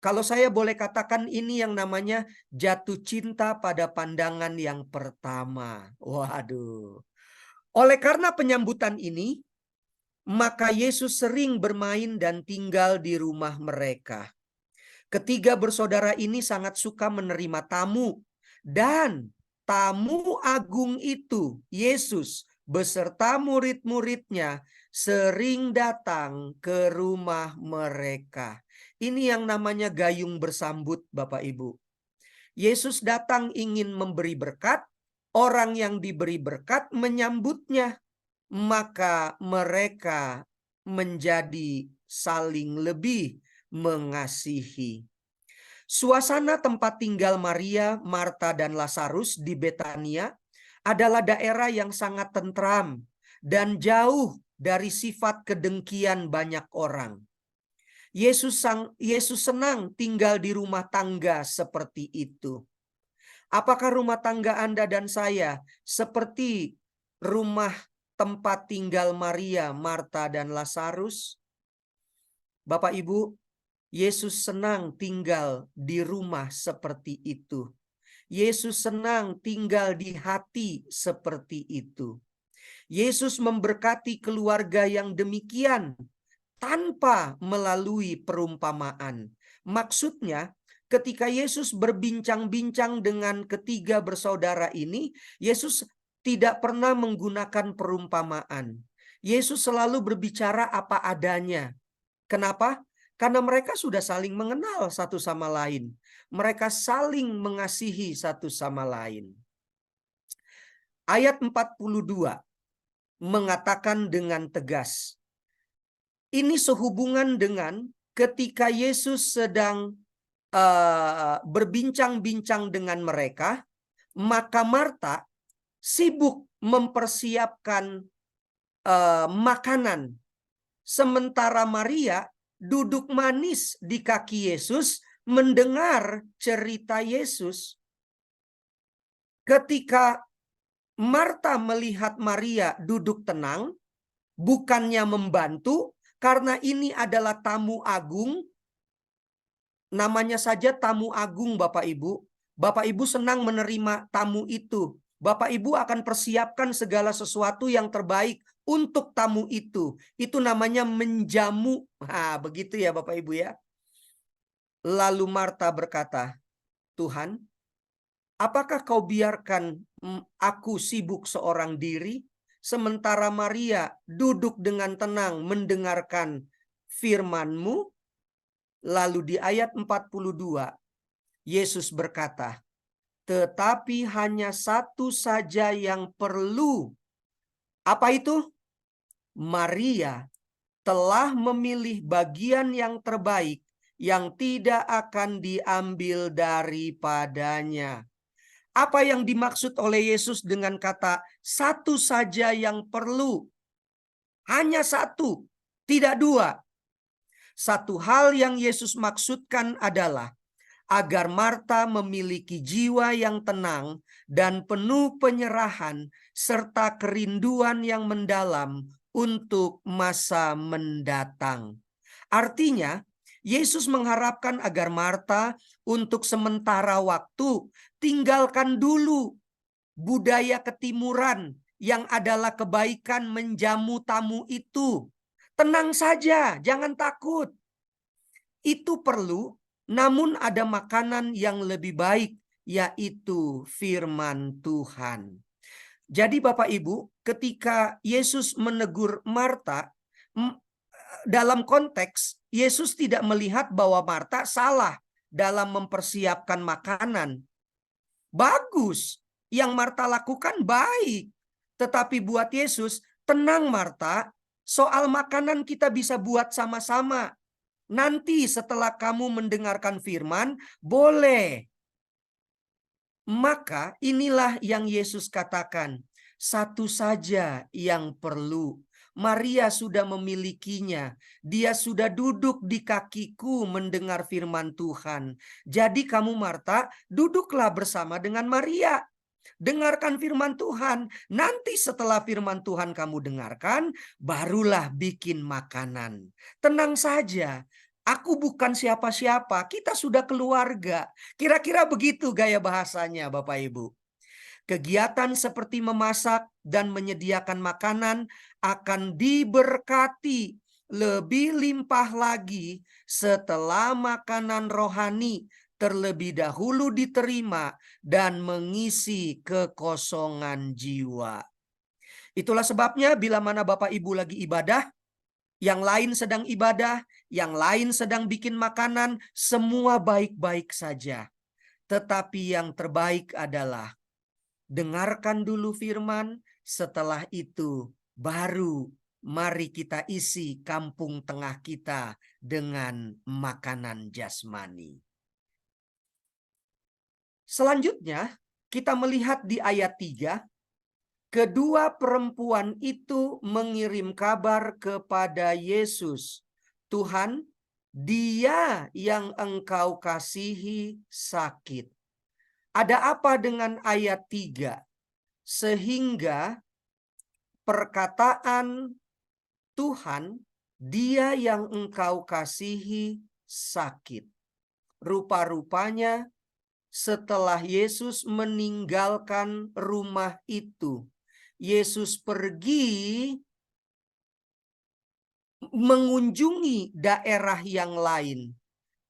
Kalau saya boleh katakan ini yang namanya jatuh cinta pada pandangan yang pertama. Waduh. Oleh karena penyambutan ini, maka Yesus sering bermain dan tinggal di rumah mereka. Ketiga bersaudara ini sangat suka menerima tamu. Dan tamu agung itu, Yesus beserta murid-muridnya, sering datang ke rumah mereka. Ini yang namanya gayung bersambut, Bapak Ibu. Yesus datang ingin memberi berkat, orang yang diberi berkat menyambutnya. Maka mereka menjadi saling lebih mengasihi. Suasana tempat tinggal Maria, Marta, dan Lazarus di Betania adalah daerah yang sangat tentram dan jauh dari sifat kedengkian banyak orang. Yesus senang tinggal di rumah tangga seperti itu. Apakah rumah tangga Anda dan saya seperti rumah tempat tinggal Maria, Marta, dan Lazarus? Bapak Ibu, Yesus senang tinggal di rumah seperti itu. Yesus senang tinggal di hati seperti itu. Yesus memberkati keluarga yang demikian tanpa melalui perumpamaan. Maksudnya, ketika Yesus berbincang-bincang dengan ketiga bersaudara ini, Yesus tidak pernah menggunakan perumpamaan. Yesus selalu berbicara apa adanya. Kenapa? Karena mereka sudah saling mengenal satu sama lain. Mereka saling mengasihi satu sama lain. Ayat 42 mengatakan dengan tegas. Ini sehubungan dengan ketika Yesus sedang berbincang-bincang dengan mereka, maka Marta sibuk mempersiapkan makanan. Sementara Maria duduk manis di kaki Yesus mendengar cerita Yesus. Ketika Marta melihat Maria duduk tenang, bukannya membantu, karena ini adalah tamu agung. Namanya saja tamu agung, Bapak Ibu. Bapak Ibu senang menerima tamu itu. Bapak Ibu akan persiapkan segala sesuatu yang terbaik untuk tamu itu. Itu namanya menjamu. Nah, begitu ya Bapak Ibu ya. Lalu Marta berkata, Tuhan, apakah kau biarkan aku sibuk seorang diri, sementara Maria duduk dengan tenang mendengarkan firman-Mu? Lalu di ayat 42, Yesus berkata, tetapi hanya satu saja yang perlu. Apa itu? Maria telah memilih bagian yang terbaik yang tidak akan diambil daripadanya. Apa yang dimaksud oleh Yesus dengan kata satu saja yang perlu? Hanya satu, tidak dua. Satu hal yang Yesus maksudkan adalah agar Marta memiliki jiwa yang tenang dan penuh penyerahan serta kerinduan yang mendalam untuk masa mendatang. Artinya, Yesus mengharapkan agar Marta untuk sementara waktu tinggalkan dulu budaya ketimuran yang adalah kebaikan menjamu tamu itu. Tenang saja, jangan takut. Itu perlu, namun ada makanan yang lebih baik, yaitu firman Tuhan. Jadi Bapak Ibu, ketika Yesus menegur Marta, dalam konteks Yesus tidak melihat bahwa Marta salah dalam mempersiapkan makanan. Bagus, yang Marta lakukan baik. Tetapi buat Yesus, tenang Marta, soal makanan kita bisa buat sama-sama. Nanti setelah kamu mendengarkan firman, boleh. Maka inilah yang Yesus katakan, satu saja yang perlu. Maria sudah memilikinya. Dia sudah duduk di kakiku mendengar firman Tuhan. Jadi kamu Marta, duduklah bersama dengan Maria. Dengarkan firman Tuhan. Nanti setelah firman Tuhan kamu dengarkan, barulah bikin makanan. Tenang saja. Aku bukan siapa-siapa, kita sudah keluarga. Kira-kira begitu gaya bahasanya, Bapak Ibu. Kegiatan seperti memasak dan menyediakan makanan akan diberkati lebih limpah lagi setelah makanan rohani terlebih dahulu diterima dan mengisi kekosongan jiwa. Itulah sebabnya bila mana Bapak Ibu lagi ibadah, yang lain sedang ibadah, yang lain sedang bikin makanan, semua baik-baik saja. Tetapi yang terbaik adalah dengarkan dulu firman, setelah itu baru mari kita isi kampung tengah kita dengan makanan jasmani. Selanjutnya, kita melihat di ayat 3, kedua perempuan itu mengirim kabar kepada Yesus, "Tuhan, dia yang engkau kasihi sakit." Ada apa dengan ayat 3? Sehingga perkataan Tuhan, dia yang engkau kasihi sakit. Rupa-rupanya setelah Yesus meninggalkan rumah itu, Yesus pergi mengunjungi daerah yang lain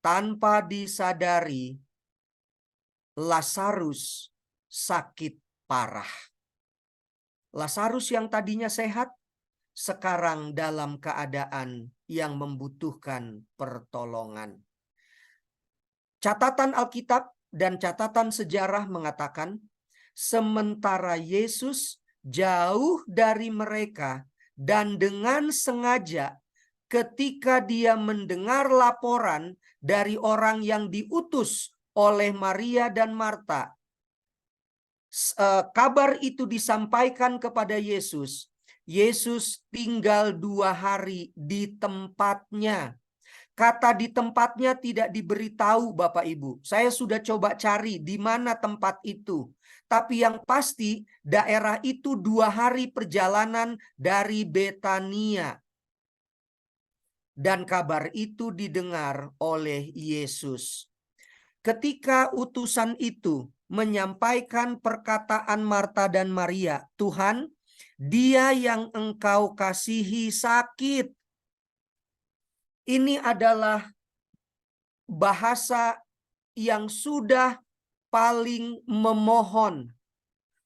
tanpa disadari Lazarus sakit parah. Lazarus yang tadinya sehat sekarang dalam keadaan yang membutuhkan pertolongan. Catatan Alkitab dan catatan sejarah mengatakan, sementara Yesus jauh dari mereka dan dengan sengaja ketika dia mendengar laporan dari orang yang diutus oleh Maria dan Marta, kabar itu disampaikan kepada Yesus. Yesus tinggal 2 hari di tempatnya. Kata di tempatnya tidak diberitahu Bapak Ibu. Saya sudah coba cari di mana tempat itu. Tapi yang pasti daerah itu 2 hari perjalanan dari Betania. Dan kabar itu didengar oleh Yesus. Ketika utusan itu menyampaikan perkataan Marta dan Maria, "Tuhan, dia yang engkau kasihi sakit." Ini adalah bahasa yang sudah paling memohon.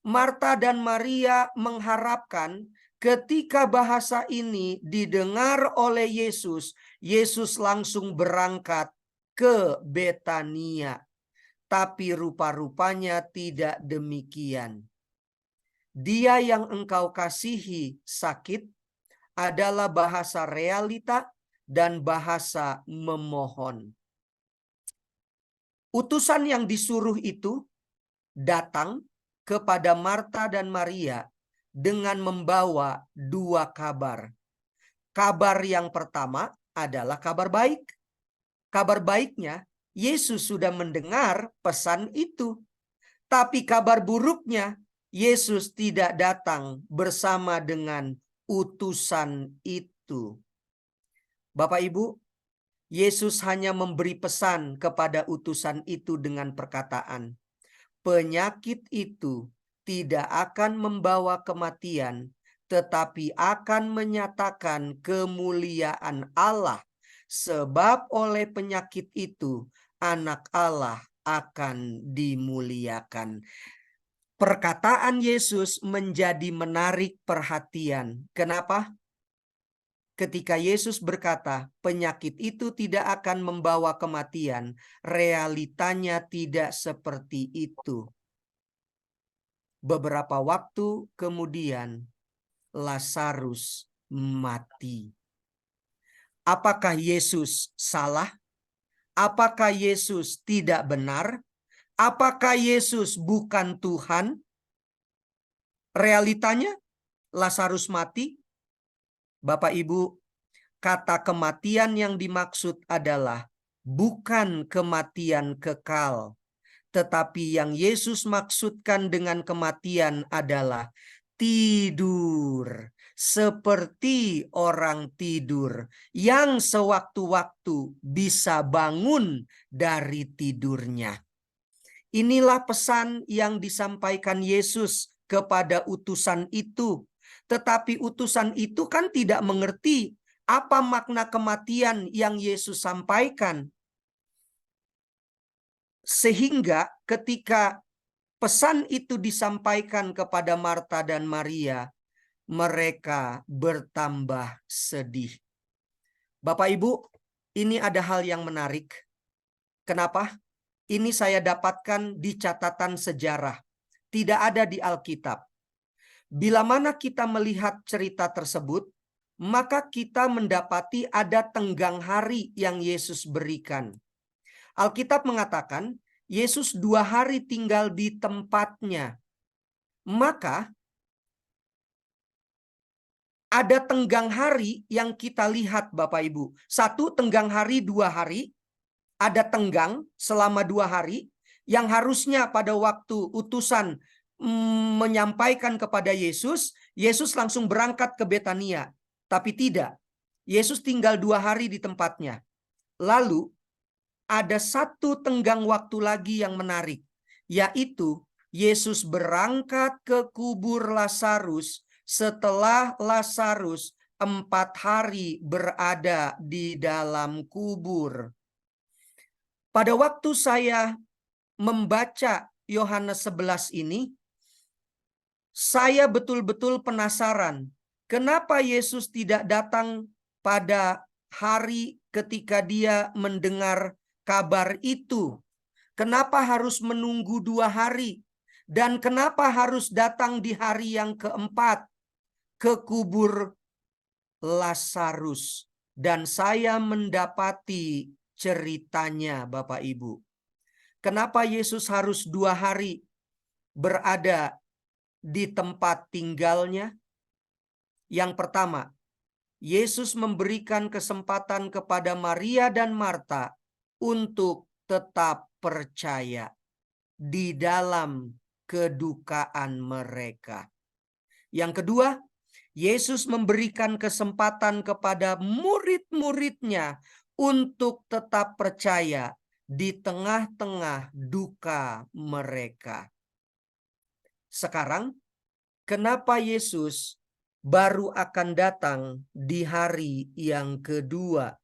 Marta dan Maria mengharapkan ketika bahasa ini didengar oleh Yesus, Yesus langsung berangkat ke Betania. Tapi rupa-rupanya tidak demikian. Dia yang engkau kasihi sakit adalah bahasa realita dan bahasa memohon. Utusan yang disuruh itu datang kepada Marta dan Maria dengan membawa 2 kabar. Kabar yang pertama adalah kabar baik. Kabar baiknya, Yesus sudah mendengar pesan itu. Tapi kabar buruknya, Yesus tidak datang bersama dengan utusan itu. Bapak Ibu, Yesus hanya memberi pesan kepada utusan itu dengan perkataan, penyakit itu tidak akan membawa kematian, tetapi akan menyatakan kemuliaan Allah. Sebab oleh penyakit itu, anak Allah akan dimuliakan. Perkataan Yesus menjadi menarik perhatian. Kenapa? Ketika Yesus berkata, penyakit itu tidak akan membawa kematian, realitanya tidak seperti itu. Beberapa waktu kemudian, Lazarus mati. Apakah Yesus salah? Apakah Yesus tidak benar? Apakah Yesus bukan Tuhan? Realitanya, Lazarus mati. Bapak Ibu, kata kematian yang dimaksud adalah bukan kematian kekal. Tetapi yang Yesus maksudkan dengan kematian adalah tidur. seperti orang tidur yang sewaktu-waktu bisa bangun dari tidurnya. Inilah pesan yang disampaikan Yesus kepada utusan itu. Tetapi utusan itu kan tidak mengerti apa makna kematian yang Yesus sampaikan. Sehingga ketika pesan itu disampaikan kepada Marta dan Maria, mereka bertambah sedih. Bapak Ibu, ini ada hal yang menarik. Kenapa? Ini saya dapatkan di catatan sejarah. Tidak ada di Alkitab. Bila mana kita melihat cerita tersebut, maka kita mendapati ada tenggang hari yang Yesus berikan. Alkitab mengatakan, Yesus 2 hari tinggal di tempatnya. Maka ada tenggang hari yang kita lihat Bapak Ibu. 1 tenggang hari 2 hari. Ada tenggang selama 2 hari. Yang harusnya pada waktu utusan menyampaikan kepada Yesus, Yesus langsung berangkat ke Betania. Tapi tidak. Yesus tinggal 2 hari di tempatnya. Lalu ada 1 tenggang waktu lagi yang menarik. Yaitu Yesus berangkat ke kubur Lazarus setelah Lazarus 4 hari berada di dalam kubur. Pada waktu saya membaca Yohanes 11 ini, saya betul-betul penasaran. Kenapa Yesus tidak datang pada hari ketika dia mendengar kabar itu? Kenapa harus menunggu 2 hari? Dan kenapa harus datang di hari yang keempat ke kubur Lazarus? Dan saya mendapati ceritanya Bapak Ibu. Kenapa Yesus harus 2 hari berada di tempat tinggalnya? Yang pertama, Yesus memberikan kesempatan kepada Maria dan Marta untuk tetap percaya di dalam kedukaan mereka. Yang kedua, Yesus memberikan kesempatan kepada murid-muridnya untuk tetap percaya di tengah-tengah duka mereka. Sekarang, kenapa Yesus baru akan datang di hari yang kedua?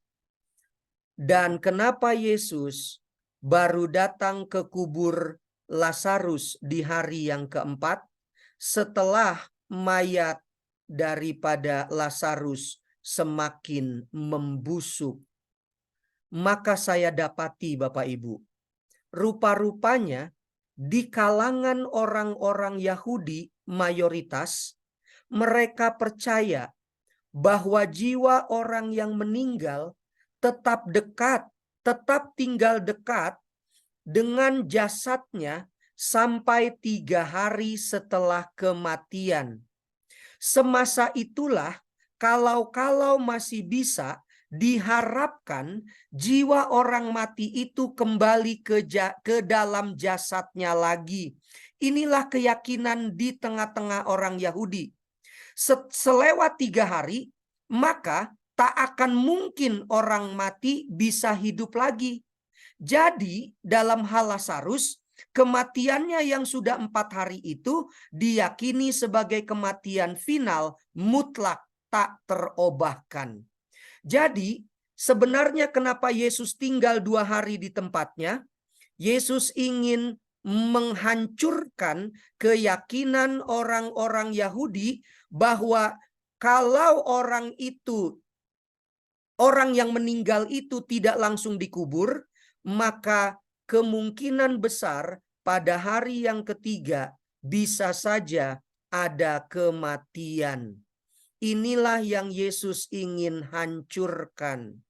Dan kenapa Yesus baru datang ke kubur Lazarus di hari yang keempat setelah mayat daripada Lazarus semakin membusuk? Maka saya dapati Bapak Ibu, rupa-rupanya di kalangan orang-orang Yahudi mayoritas, mereka percaya bahwa jiwa orang yang meninggal tetap dekat, tetap tinggal dekat dengan jasadnya sampai 3 hari setelah kematian. Semasa itulah, kalau masih bisa, diharapkan jiwa orang mati itu kembali ke dalam jasadnya lagi. Inilah keyakinan di tengah-tengah orang Yahudi. Selewat 3 hari, maka tak akan mungkin orang mati bisa hidup lagi. Jadi dalam hal Lazarus, kematiannya yang sudah 4 hari itu diyakini sebagai kematian final mutlak tak terobahkan. Jadi sebenarnya kenapa Yesus tinggal 2 hari di tempatnya? Yesus ingin menghancurkan keyakinan orang-orang Yahudi bahwa kalau orang yang meninggal itu tidak langsung dikubur, maka kemungkinan besar pada hari yang ketiga bisa saja ada kematian. Inilah yang Yesus ingin hancurkan.